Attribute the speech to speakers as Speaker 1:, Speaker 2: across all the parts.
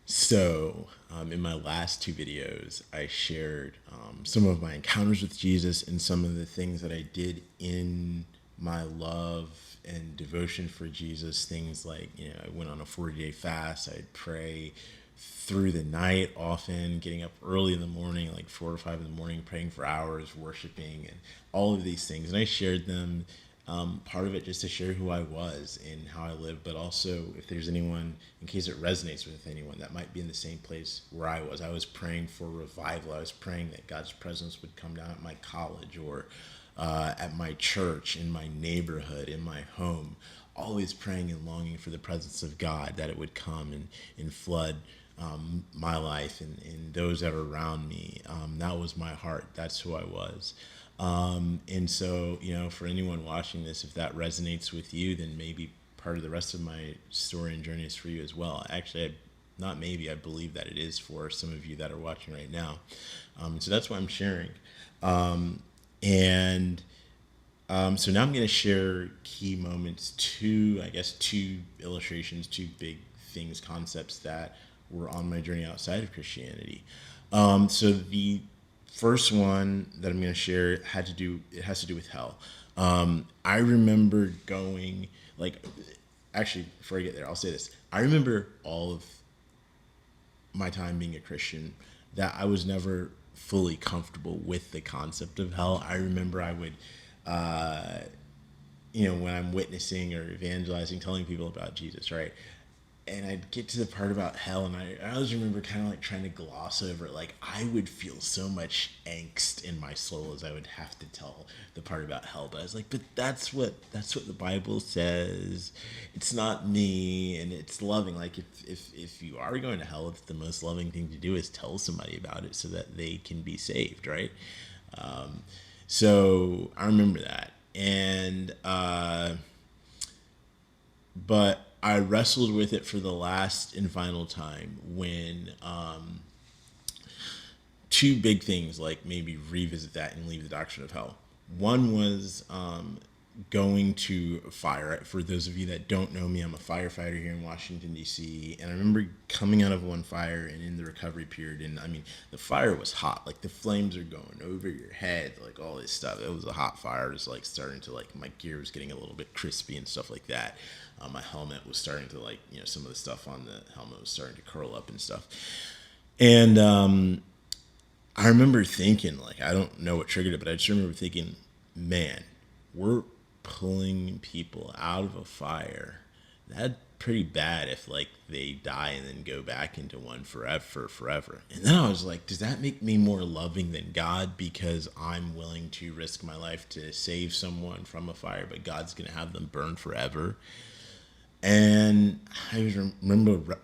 Speaker 1: In my last two videos, I shared some of my encounters with Jesus and some of the things that I did in my love and devotion for Jesus. Things like, I went on a 40-day fast. I'd pray through the night, often getting up early in the morning, like 4 or 5 in the morning, praying for hours, worshiping, and all of these things. And I shared them, part of it just to share who I was and how I lived, but also if there's anyone, in case it resonates with anyone that might be in the same place where I was. I was praying for revival. I was praying that God's presence would come down at my college or at my church, in my neighborhood, in my home. Always praying and longing for the presence of God, that it would come and flood my life and those that are around me. That was my heart. That's who I was. And so, for anyone watching this, if that resonates with you, then maybe part of the rest of my story and journey is for you as well. Actually, not maybe, I believe that it is for some of you that are watching right now. So that's why I'm sharing. And so now I'm going to share key moments, two illustrations, two big things, concepts that were on my journey outside of Christianity. So the first one that I'm going to share has to do with hell. I remember going, actually, before I get there, I'll say this. I remember all of my time being a Christian that I was never fully comfortable with the concept of hell. I remember I would, when I'm witnessing or evangelizing, telling people about Jesus, right? And I'd get to the part about hell, and I always remember kind of like trying to gloss over it. Like, I would feel so much angst in my soul as I would have to tell the part about hell. But I was like, but that's what the Bible says. It's not me, and it's loving. Like, if you are going to hell, it's the most loving thing to do is tell somebody about it so that they can be saved, right? So I remember that, and but I wrestled with it for the last and final time when two big things, like, maybe revisit that and leave the doctrine of hell. One was going to fire. For those of you that don't know me, I'm a firefighter here in Washington, D.C. And I remember coming out of one fire and in the recovery period. And I mean, the fire was hot. Like, the flames are going over your head, like all this stuff. It was a hot fire. It was like starting to, like, my gear was getting a little bit crispy and stuff like that. My helmet was starting to, like, some of the stuff on the helmet was starting to curl up and stuff. And I remember thinking, like, I don't know what triggered it, but I just remember thinking, man, we're pulling people out of a fire. That's pretty bad if, like, they die and then go back into one forever. And then I was like, does that make me more loving than God because I'm willing to risk my life to save someone from a fire, but God's going to have them burn forever? And I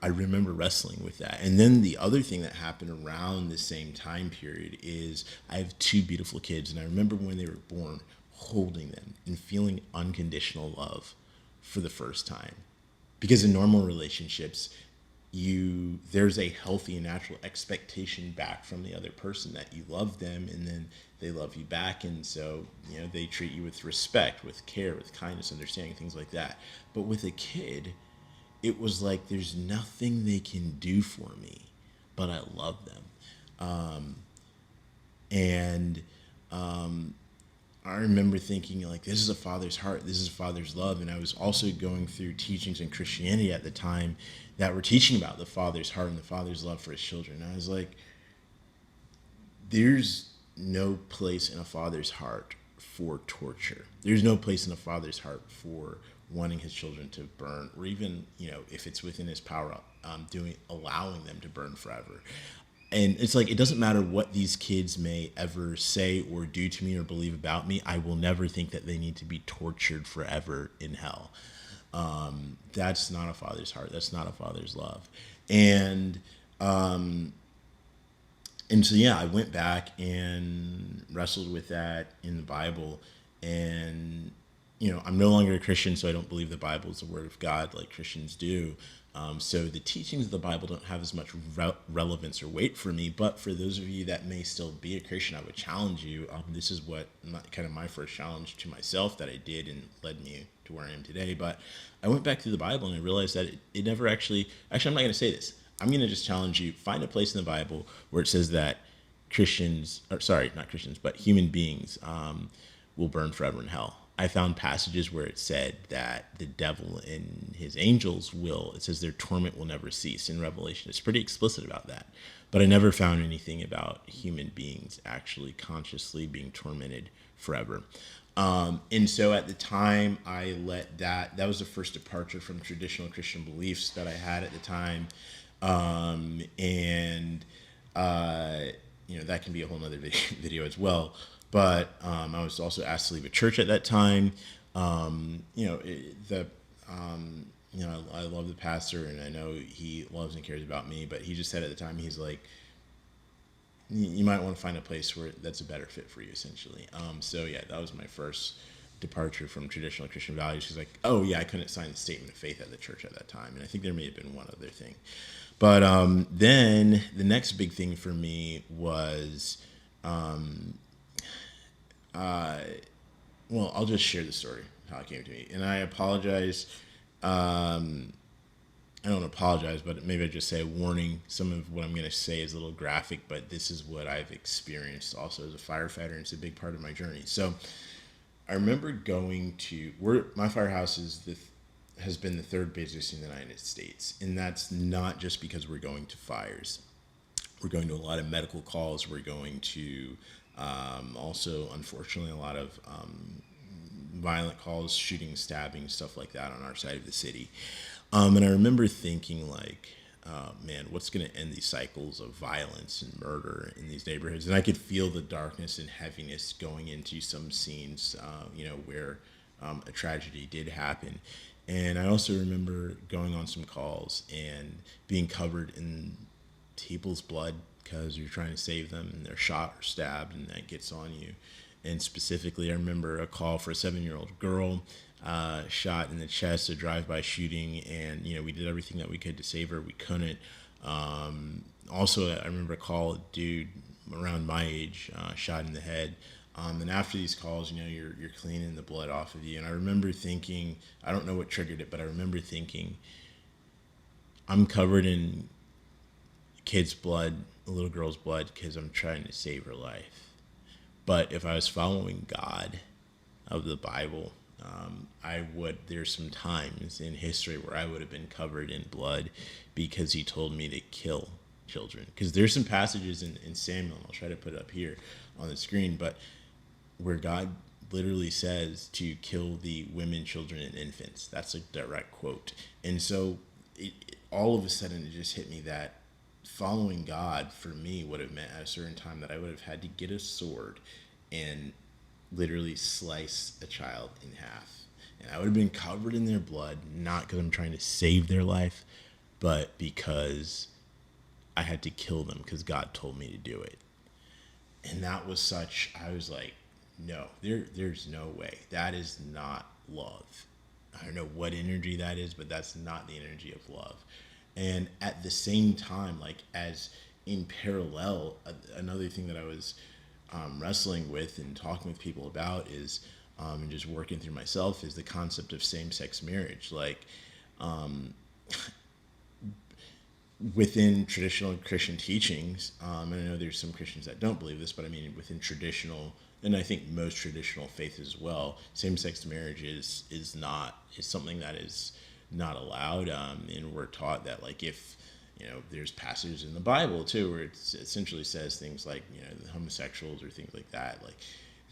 Speaker 1: remember wrestling with that. And then the other thing that happened around the same time period is I have two beautiful kids, and I remember when they were born, holding them and feeling unconditional love for the first time. Because in normal relationships, there's a healthy and natural expectation back from the other person that you love them, and then they love you back, and so they treat you with respect, with care, with kindness, understanding, things like that. But with a kid, it was like there's nothing they can do for me, but I love them. And I remember thinking, like, this is a father's heart, this is a father's love. And I was also going through teachings in Christianity at the time that were teaching about the father's heart and the father's love for his children. And I was like, there's no place in a father's heart for torture. There's no place in a father's heart for wanting his children to burn, or even, if it's within his power, allowing them to burn forever. And it's like, it doesn't matter what these kids may ever say or do to me or believe about me. I will never think that they need to be tortured forever in hell. That's not a father's heart. That's not a father's love. And so, yeah, I went back and wrestled with that in the Bible. And, I'm no longer a Christian, so I don't believe the Bible is the word of God like Christians do. So the teachings of the Bible don't have as much relevance or weight for me. But for those of you that may still be a Christian, I would challenge you. This is kind of my first challenge to myself that I did and led me to where I am today. But I went back through the Bible and I realized that it never I'm not going to say this. I'm going to just challenge you, find a place in the Bible where it says that Christians, or sorry, not Christians, but human beings will burn forever in hell. I found passages where it said that the devil and his angels will, it says their torment will never cease in Revelation. It's pretty explicit about that. But I never found anything about human beings actually consciously being tormented forever. And so at the time, I let that was the first departure from traditional Christian beliefs that I had at the time. And that can be a whole nother video as well. But I was also asked to leave a church at that time. I love the pastor, and I know he loves and cares about me, but he just said at the time, he's like, you might want to find a place where that's a better fit for you, essentially. So yeah, that was my first departure from traditional Christian values. He's like, oh yeah, I couldn't sign the statement of faith at the church at that time. And I think there may have been one other thing. But then the next big thing for me was, I'll just share the story, how it came to me. And I apologize. I don't apologize, but maybe I just say a warning. Some of what I'm going to say is a little graphic, but this is what I've experienced also as a firefighter, and it's a big part of my journey. So I remember going to my firehouse has been the third busiest in the United States, and that's not just because we're going to fires. We're going to a lot of medical calls. We're going to also, unfortunately, a lot of violent calls, shooting, stabbing, stuff like that on our side of the city. And I remember thinking, like, man, what's going to end these cycles of violence and murder in these neighborhoods? And I could feel the darkness and heaviness going into some scenes, where a tragedy did happen. And I also remember going on some calls and being covered in people's blood because you're trying to save them and they're shot or stabbed, and that gets on you. And specifically, I remember a call for a 7-year-old girl shot in the chest, a drive-by shooting, and we did everything that we could to save her. We couldn't. Also, I remember a call, a dude around my age shot in the head. And after these calls, you're cleaning the blood off of you. And I remember thinking, I don't know what triggered it, but I remember thinking, I'm covered in kid's blood, a little girl's blood, because I'm trying to save her life. But if I was following God of the Bible, there's some times in history where I would have been covered in blood because he told me to kill children. Because there's some passages in Samuel, and I'll try to put it up here on the screen, but where God literally says to kill the women, children, and infants. That's a direct quote. And so all of a sudden it just hit me that following God for me would have meant at a certain time that I would have had to get a sword and literally slice a child in half. And I would have been covered in their blood, not because I'm trying to save their life, but because I had to kill them because God told me to do it. And that was I was like, no, there's no way. That is not love. I don't know what energy that is, but that's not the energy of love. And at the same time, like as in parallel, another thing that I was wrestling with and talking with people about is, and just working through myself, is the concept of same-sex marriage. Like, within traditional Christian teachings, and I know there's some Christians that don't believe this, but I mean within traditional, and I think most traditional faith as well, same-sex marriage is something that is not allowed, and we're taught that, like, if there's passages in the Bible too where it essentially says things like the homosexuals or things like that, like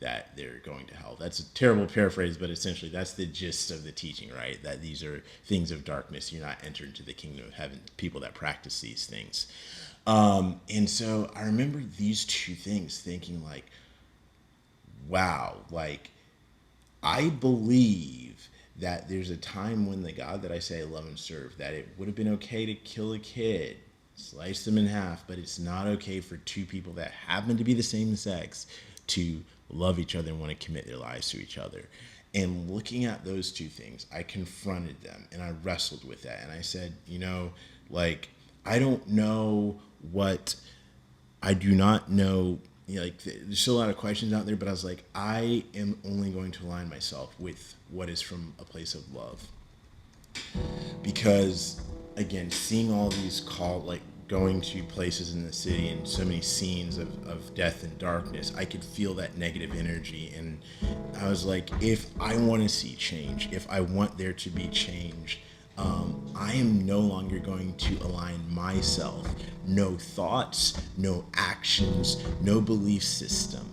Speaker 1: that they're going to hell. That's a terrible paraphrase, but essentially that's the gist of the teaching, right? That these are things of darkness. You're not entered into the kingdom of heaven. People that practice these things. And so I remember these two things thinking, like, wow, like I believe that there's a time when the God that I say I love and serve, that it would have been okay to kill a kid, slice them in half, but it's not okay for two people that happen to be the same sex to love each other and want to commit their lives to each other. And looking at those two things, I confronted them and I wrestled with that. And I said, like, I don't know I do not know, there's still a lot of questions out there, but I was like, I am only going to align myself with what is from a place of love. Because, again, seeing all these going to places in the city and so many scenes of death and darkness, I could feel that negative energy. And I was like, if I want to see change, if I want there to be change, I am no longer going to align myself, no thoughts, no actions, no belief system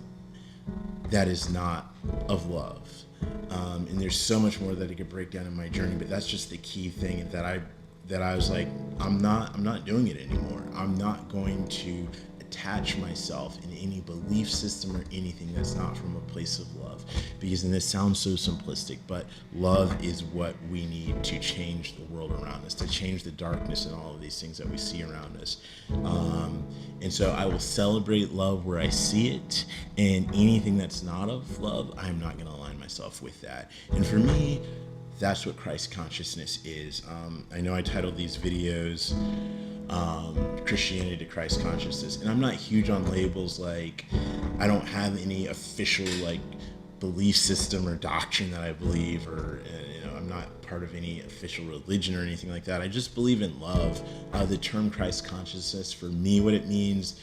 Speaker 1: that is not of love. And there's so much more that I could break down in my journey, but that's just the key thing that I was like, I'm not doing it anymore. I'm not going to attach myself in any belief system or anything that's not from a place of love. Because, and this sounds so simplistic, but love is what we need to change the world around us, to change the darkness and all of these things that we see around us. And so I will celebrate love where I see it, and anything that's not of love, I'm not going to align myself with that. And for me, that's what Christ consciousness is. I know I titled these videos Christianity to Christ consciousness, and I'm not huge on labels. Like, I don't have any official belief system or doctrine that I believe, or I'm not part of any official religion or anything like that. I just believe in love. The term Christ consciousness, for me, what it means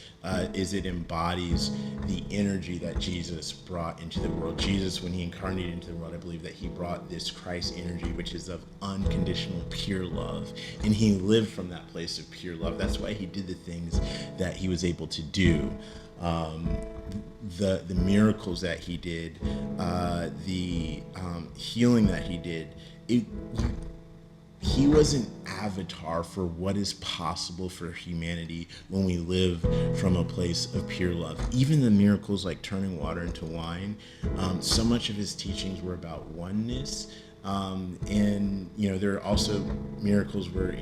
Speaker 1: is it embodies the energy that Jesus brought into the world. Jesus, when he incarnated into the world, I believe that he brought this Christ energy, which is of unconditional, pure love. And he lived from that place of pure love. That's why he did the things that he was able to do. The miracles that he did, the healing that he did, he was an avatar for what is possible for humanity when we live from a place of pure love. Even the miracles like turning water into wine, so much of his teachings were about oneness. And there are also miracles where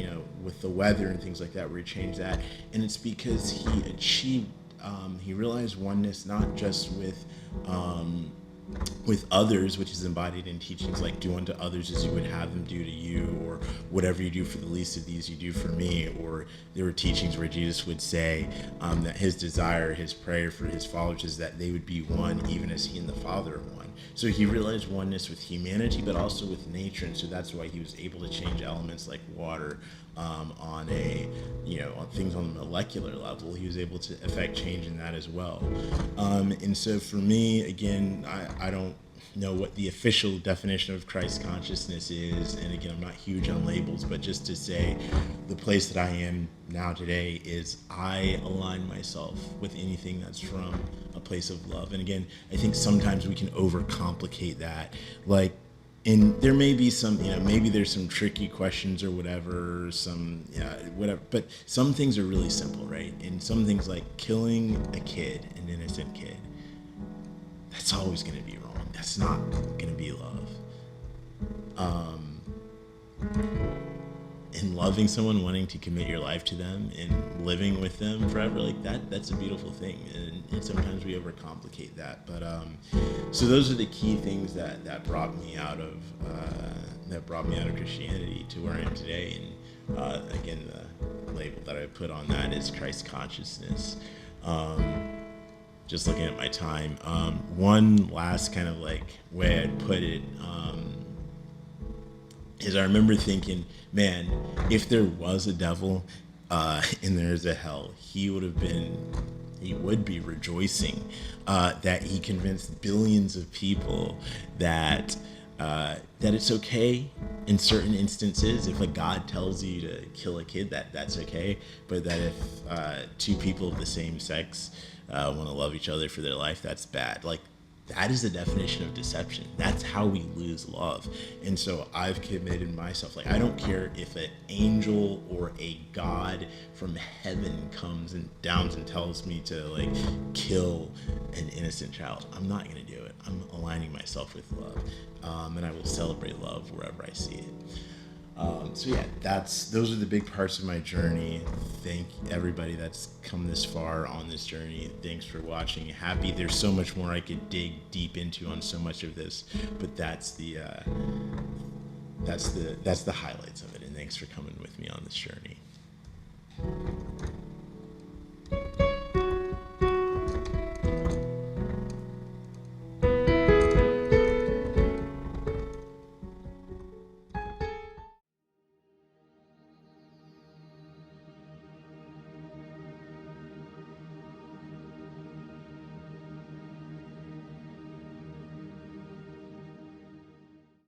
Speaker 1: with the weather and things like that where he changed that, and it's because he achieved he realized oneness not just with others, which is embodied in teachings like do unto others as you would have them do to you, or whatever you do for the least of these you do for me. Or there were teachings where Jesus would say that his desire, his prayer for his followers is that they would be one even as he and the Father are one. So he realized oneness with humanity, but also with nature, and so that's why he was able to change elements like water on things on the molecular level. He was able to affect change in that as well. And so for me, again, I don't know what the official definition of Christ consciousness is, and again, I'm not huge on labels, but just to say the place that I am now today is I align myself with anything that's from a place of love. And again, I think sometimes we can overcomplicate that, and there may be some, maybe there's some tricky questions or whatever, whatever, but some things are really simple, right? And some things like killing a kid, an innocent kid, that's always going to be wrong. That's not going to be love. And loving someone, wanting to commit your life to them and living with them forever, that's a beautiful thing. And sometimes we overcomplicate that. But so those are the key things that brought me out of Christianity to where I am today. And again, the label that I put on that is Christ consciousness. Just looking at my time, one last kind of way I'd put it is I remember thinking, man, if there was a devil and there's a hell, he would be rejoicing that he convinced billions of people that it's okay in certain instances. If a God tells you to kill a kid, that's okay, but that if two people of the same sex want to love each other for their life, that's bad. That is the definition of deception. That's how we lose love. And so I've committed myself, I don't care if an angel or a God from heaven comes and downs and tells me to kill an innocent child. I'm not going to do it. I'm aligning myself with love. And I will celebrate love wherever I see it. So yeah, those are the big parts of my journey. Thank everybody that's come this far on this journey. Thanks for watching. Happy. There's so much more I could dig deep into on so much of this, but that's the highlights of it. And thanks for coming with me on this journey.